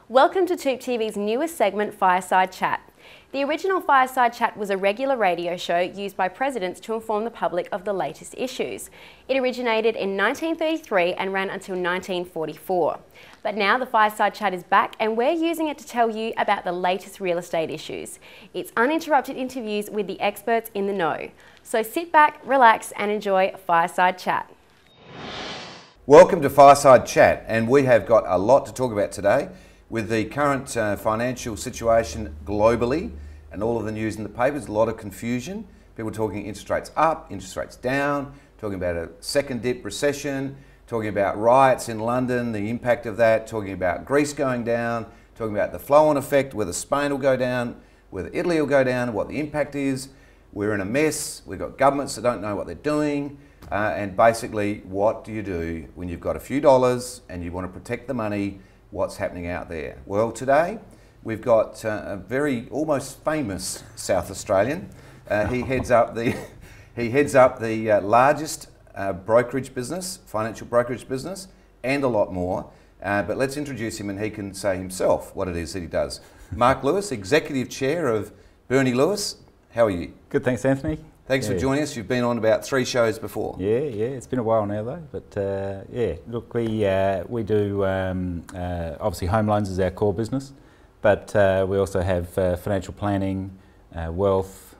Welcome to TOOP TV's newest segment, Fireside Chat. The original Fireside Chat was a regular radio show used by presidents to inform the public of the latest issues. It originated in 1933 and ran until 1944. But now the Fireside Chat is back and we're using it to tell you about the latest real estate issues. It's uninterrupted interviews with the experts in the know. So sit back, relax and enjoy Fireside Chat. Welcome to Fireside Chat, and we have got a lot to talk about today with the current financial situation globally and all of the news in the papers. A lot of confusion. People talking interest rates up, interest rates down, talking about a second dip recession, talking about riots in London, the impact of that, talking about Greece going down, talking about the flow-on effect, whether Spain will go down, whether Italy will go down, what the impact is. We're in a mess. We've got governments that don't know what they're doing. And basically, what do you do when you've got a few dollars and you want to protect the money? What's happening out there? Well, today we've got a very almost famous South Australian. He heads up the largest brokerage business, financial brokerage business, and a lot more. But let's introduce him, and he can say himself what it is that he does. Mark Lewis, Executive Chair of Bernie Lewis. How are you? Good, thanks, Anthony. Thanks for joining us. You've been on about 3 shows before. Yeah, it's been a while now though, but yeah, look, we do obviously home loans is our core business, but we also have financial planning, wealth,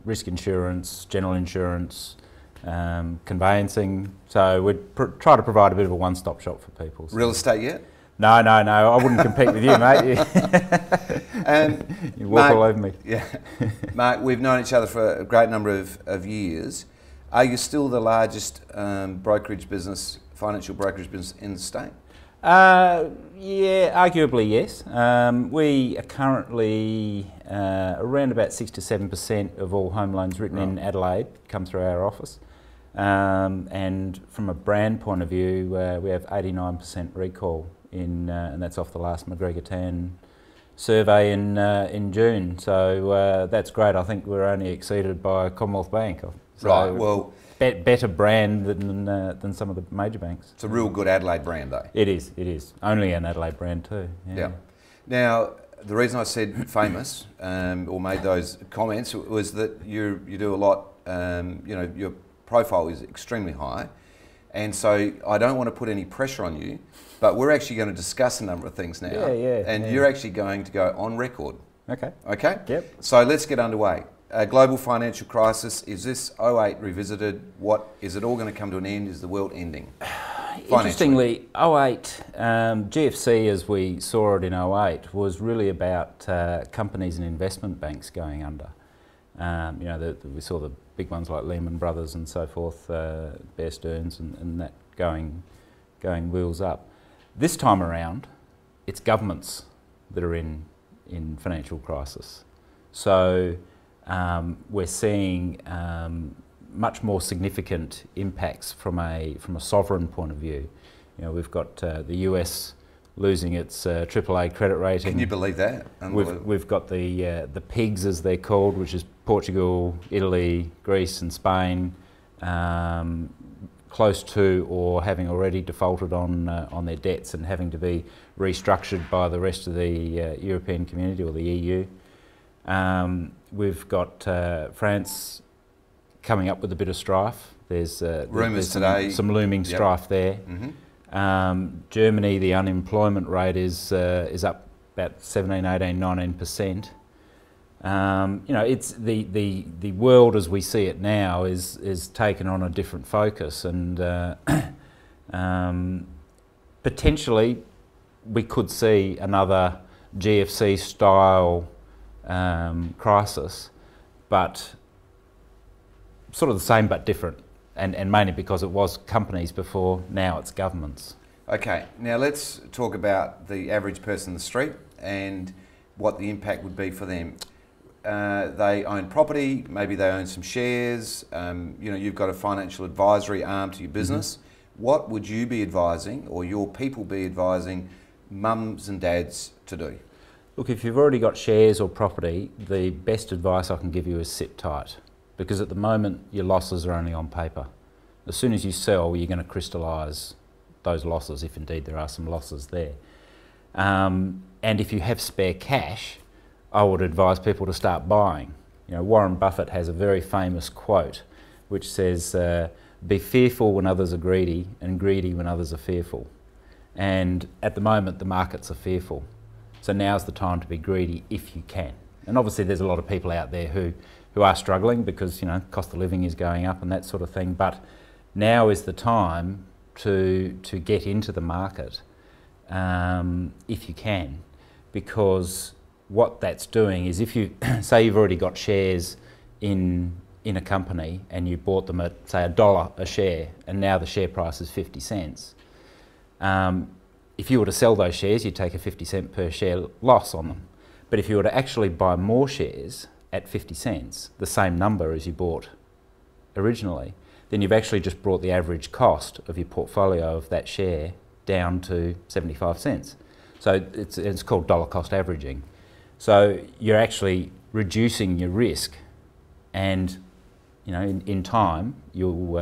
risk insurance, general insurance, conveyancing. So we try to provide a bit of a one-stop shop for people. So. Real estate yet? No, I wouldn't compete with you, mate. You walk all over me. Yeah. Mark, we've known each other for a great number of years. Are you still the largest brokerage business, financial brokerage business in the state? Yeah, arguably yes. We are currently around about 6 to 7% of all home loans written in Adelaide come through our office. And from a brand point of view, we have 89% recall and that's off the last McGregor-Tan survey in June. So that's great. I think we're only exceeded by Commonwealth Bank. So right. Well, better brand than some of the major banks. It's a real good Adelaide brand, though. It is. Only an Adelaide brand too. Yeah. Now, the reason I said famous or made those comments was that you do a lot. You know, your profile is extremely high, and so I don't want to put any pressure on you, but we're actually going to discuss a number of things now. And you're actually going to go on record. Okay. Okay? Yep. So let's get underway. Global financial crisis, is this 08 revisited? What, is it all going to come to an end? Is the world ending? Interestingly, 08, GFC as we saw it in 08 was really about companies and investment banks going under. You know, we saw the big ones like Lehman Brothers and so forth, Bear Stearns and that going wheels up. This time around, it's governments that are in financial crisis. So we're seeing much more significant impacts from a sovereign point of view. You know, we've got the US losing its AAA credit rating. Can you believe that? We've got the PIGS, as they're called, which is Portugal, Italy, Greece and Spain, close to or having already defaulted on their debts and having to be restructured by the rest of the European community or the EU. We've got France coming up with a bit of strife. There's rumours today. Some looming strife there. Mm-hmm. Germany, the unemployment rate is up about 17, 18, 19%. You know, it's the world as we see it now is taken on a different focus, and potentially we could see another GFC style crisis, but sort of the same but different, and mainly because it was companies before, now it's governments. Okay, now let's talk about the average person in the street and what the impact would be for them. They own property, maybe they own some shares, you know, you've got a financial advisory arm to your business. Mm-hmm. What would you be advising, or your people be advising, mums and dads to do? Look, if you've already got shares or property, the best advice I can give you is sit tight, because at the moment your losses are only on paper. As soon as you sell, you're going to crystallise those losses, if indeed there are some losses there. And if you have spare cash, I would advise people to start buying. You know, Warren Buffett has a very famous quote which says, be fearful when others are greedy and greedy when others are fearful. And at the moment the markets are fearful. So now's the time to be greedy if you can. And obviously there's a lot of people out there who are struggling because, you know, cost of living is going up and that sort of thing. But now is the time to get into the market if you can, because what that's doing is, if you say you've already got shares in a company and you bought them at, say, $1 a share, and now the share price is 50 cents. If you were to sell those shares, you'd take a 50 cent per share loss on them. But if you were to actually buy more shares at 50 cents, the same number as you bought originally, then you've actually just brought the average cost of your portfolio of that share down to 75 cents. So it's called dollar cost averaging. So you're actually reducing your risk, and, you know, in time you'll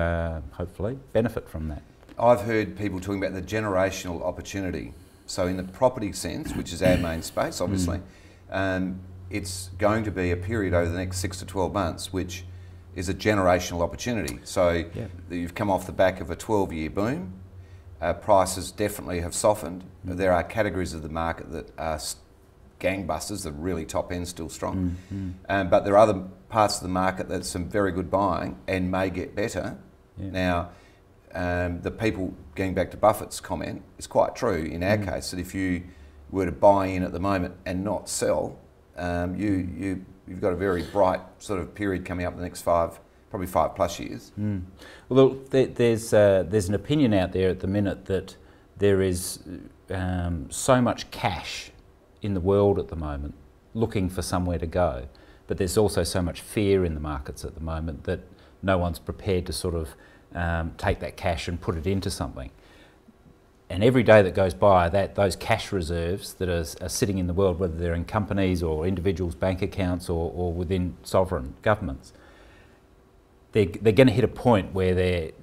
hopefully benefit from that. I've heard people talking about the generational opportunity. So in the property sense, which is our main space, obviously, it's going to be a period over the next 6 to 12 months, which is a generational opportunity. So you've come off the back of a 12-year boom. Prices definitely have softened. There are categories of the market that are gangbusters, the really top end still strong. But there are other parts of the market that's some very good buying and may get better. Now, the people, getting back to Buffett's comment, is quite true in our case, that if you were to buy in at the moment and not sell, you've got a very bright sort of period coming up the next probably 5+ years. Well, look, there's an opinion out there at the minute that there is so much cash in the world at the moment looking for somewhere to go, but there's also so much fear in the markets at the moment that no one's prepared to sort of take that cash and put it into something. And every day that goes by, those cash reserves that are sitting in the world, whether they're in companies or individuals' bank accounts or within sovereign governments, they're going to hit a point where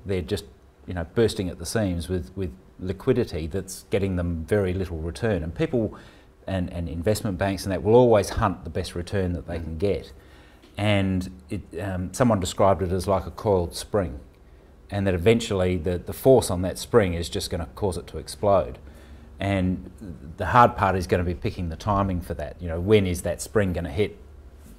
they're just, you know, bursting at the seams with liquidity that's getting them very little return. And people and investment banks and that will always hunt the best return that they can get. And someone described it as like a coiled spring, and that eventually the force on that spring is just going to cause it to explode. And the hard part is going to be picking the timing for that. You know, when is that spring going to hit,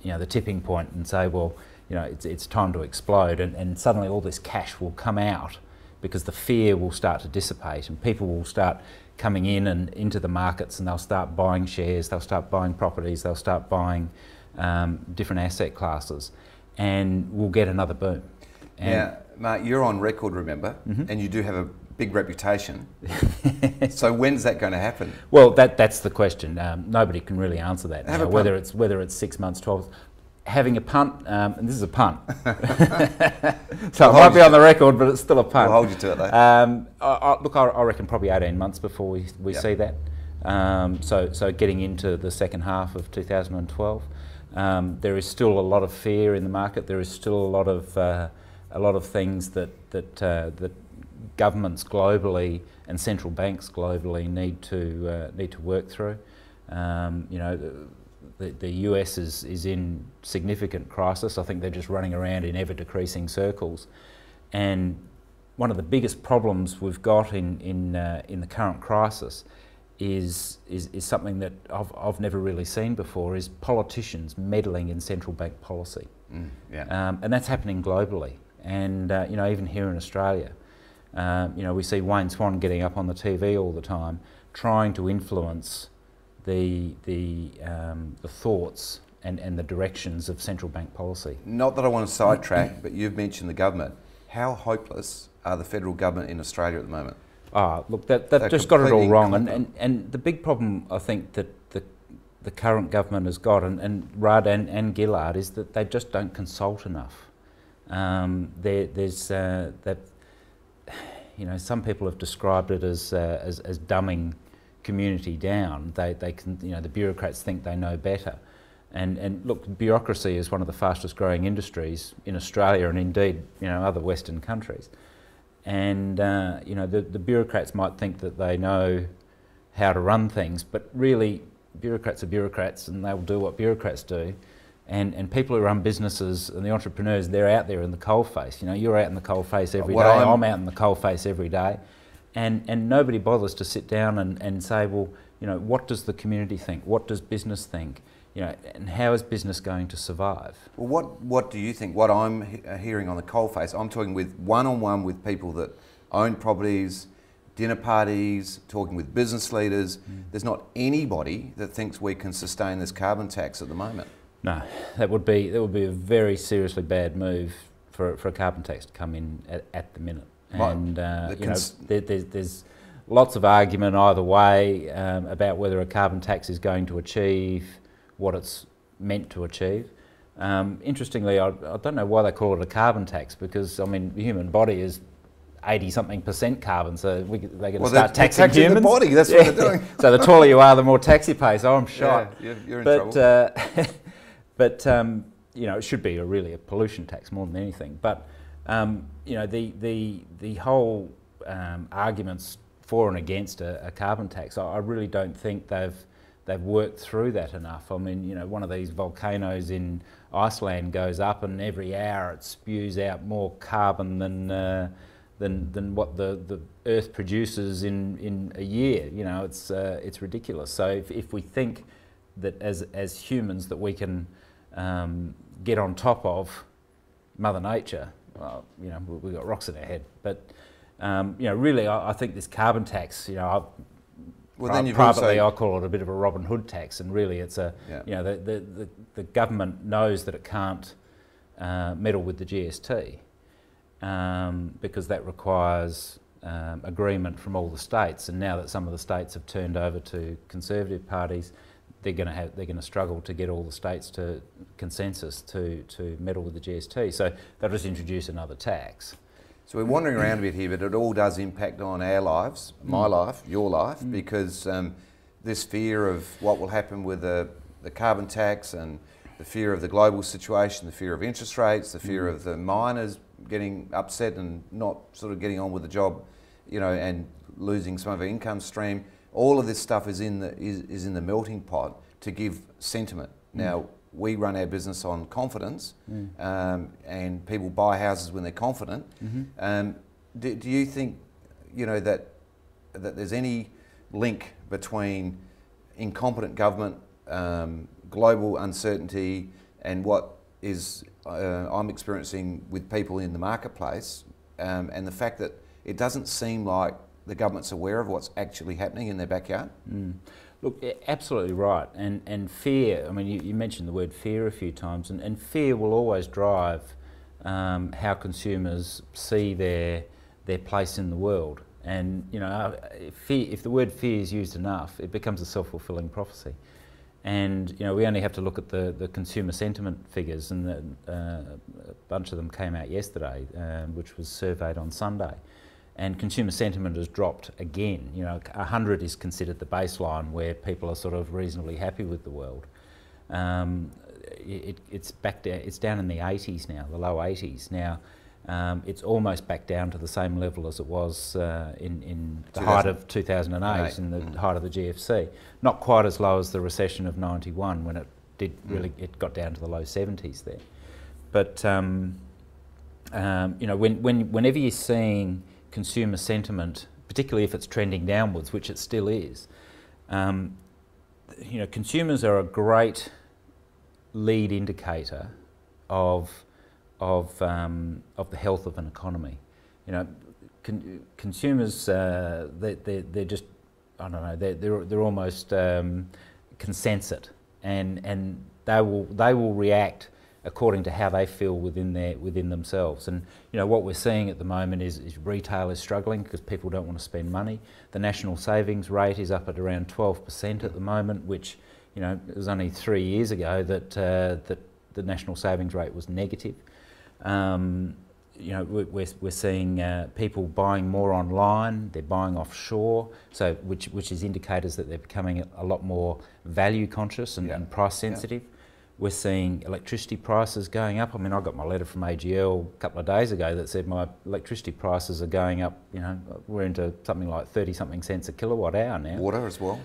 you know, the tipping point and say, well, you know, it's time to explode, and suddenly all this cash will come out because the fear will start to dissipate and people will start coming in and into the markets, and they'll start buying shares, they'll start buying properties, they'll start buying different asset classes, and we'll get another boom. And now, Mark, you're on record, remember, and you do have a big reputation. So when's that going to happen? Well, that's the question. Nobody can really answer that now, whether it's 6 months, 12. Having a punt, and this is a punt, so it might be on the record, but it's still a punt. We'll hold you to it though. Look, I reckon probably 18 months before we see that. So getting into the second half of 2012, there is still a lot of fear in the market. There is still a lot of things that governments globally and central banks globally need to work through. You know, the US is in significant crisis. I think they're just running around in ever-decreasing circles. And one of the biggest problems we've got in the current crisis is something that I've never really seen before, is politicians meddling in central bank policy. And that's happening globally. And you know, even here in Australia, you know, we see Wayne Swan getting up on the TV all the time, trying to influence the thoughts and the directions of central bank policy. Not that I want to sidetrack, but you've mentioned the government. How hopeless are the federal government in Australia at the moment? Look, they've just got it all wrong. And the big problem, I think, that the current government has got, and Rudd and Gillard, is that they just don't consult enough. There's that, you know, some people have described it as dumbing community down. They can, you know, the bureaucrats think they know better. And look, bureaucracy is one of the fastest growing industries in Australia and indeed, you know, other Western countries. And you know, the bureaucrats might think that they know how to run things, but really bureaucrats are bureaucrats and they'll do what bureaucrats do. And people who run businesses and the entrepreneurs, they're out there in the coalface. You know, you're out in the coalface every day, I'm out in the coalface every day. And nobody bothers to sit down and say, well, you know, what does the community think? What does business think? You know, and how is business going to survive? Well, what do you think? What I'm hearing on the coalface, I'm talking with one-on-one with people that own properties, dinner parties, talking with business leaders. There's not anybody that thinks we can sustain this carbon tax at the moment. No, that would be a very seriously bad move for a carbon tax to come in at the minute. And you know, there's lots of argument either way about whether a carbon tax is going to achieve what it's meant to achieve. Interestingly, I don't know why they call it a carbon tax, because I mean the human body is 80-something% carbon, so they're going to start taxing humans. The body, that's what they're doing. So the taller you are, the more tax you pay. So I'm shocked. Yeah, you're in trouble. But you know, it should be really a pollution tax more than anything. But you know, the whole arguments for and against a carbon tax, I really don't think they've worked through that enough. I mean, you know, one of these volcanoes in Iceland goes up, and every hour it spews out more carbon than what the Earth produces in a year. You know, it's ridiculous. So if we think that as humans that we can get on top of Mother Nature, well, you know, we've got rocks in our head. But you know, really, I think this carbon tax, you know, privately I call it a bit of a Robin Hood tax, and really it's a, you know, the government knows that it can't meddle with the GST because that requires agreement from all the states, and now that some of the states have turned over to Conservative parties, they're going to struggle to get all the states to consensus to meddle with the GST. So they'll just introduce another tax. So we're wandering around a bit here, but it all does impact on our lives, my life, your life, because this fear of what will happen with the carbon tax, and the fear of the global situation, the fear of interest rates, the fear of the miners getting upset and not sort of getting on with the job, you know, and losing some of our income stream. All of this stuff is in the melting pot to give sentiment. Now, we run our business on confidence, and people buy houses when they're confident. Do you think, you know, that there's any link between incompetent government, global uncertainty, and what is I'm experiencing with people in the marketplace, and the fact that it doesn't seem like the government's aware of what's actually happening in their backyard? Look, absolutely right. And fear, I mean, you mentioned the word fear a few times, and fear will always drive how consumers see their place in the world. And, you know, if the word fear is used enough, it becomes a self-fulfilling prophecy. And, you know, we only have to look at the consumer sentiment figures, and a bunch of them came out yesterday, which was surveyed on Sunday. And consumer sentiment has dropped again. You know, 100 is considered the baseline where people are sort of reasonably happy with the world. It's back down. It's down in the 80s now, the low 80s now. It's almost back down to the same level as it was in the height of 2008, in the height of the GFC. Not quite as low as the recession of '91, when it did really. It got down to the low 70s there. But you know, whenever you're seeing consumer sentiment, particularly if it's trending downwards, which it still is, you know, consumers are a great lead indicator of the health of an economy. You know, consumers, they're just, I don't know, they're almost consensate, and they will react according to how they feel within themselves. And you know, what we're seeing at the moment is retail is struggling because people don't want to spend money. The national savings rate is up at around 12% at the moment, which, you know, it was only 3 years ago that the national savings rate was negative. You know, we're seeing people buying more online. They're buying offshore, so which is indicators that they're becoming a lot more value conscious and price sensitive. We're seeing electricity prices going up. I mean, I got my letter from AGL a couple of days ago that said my electricity prices are going up. You know, we're into something like 30-something cents a kilowatt hour now. Water as well.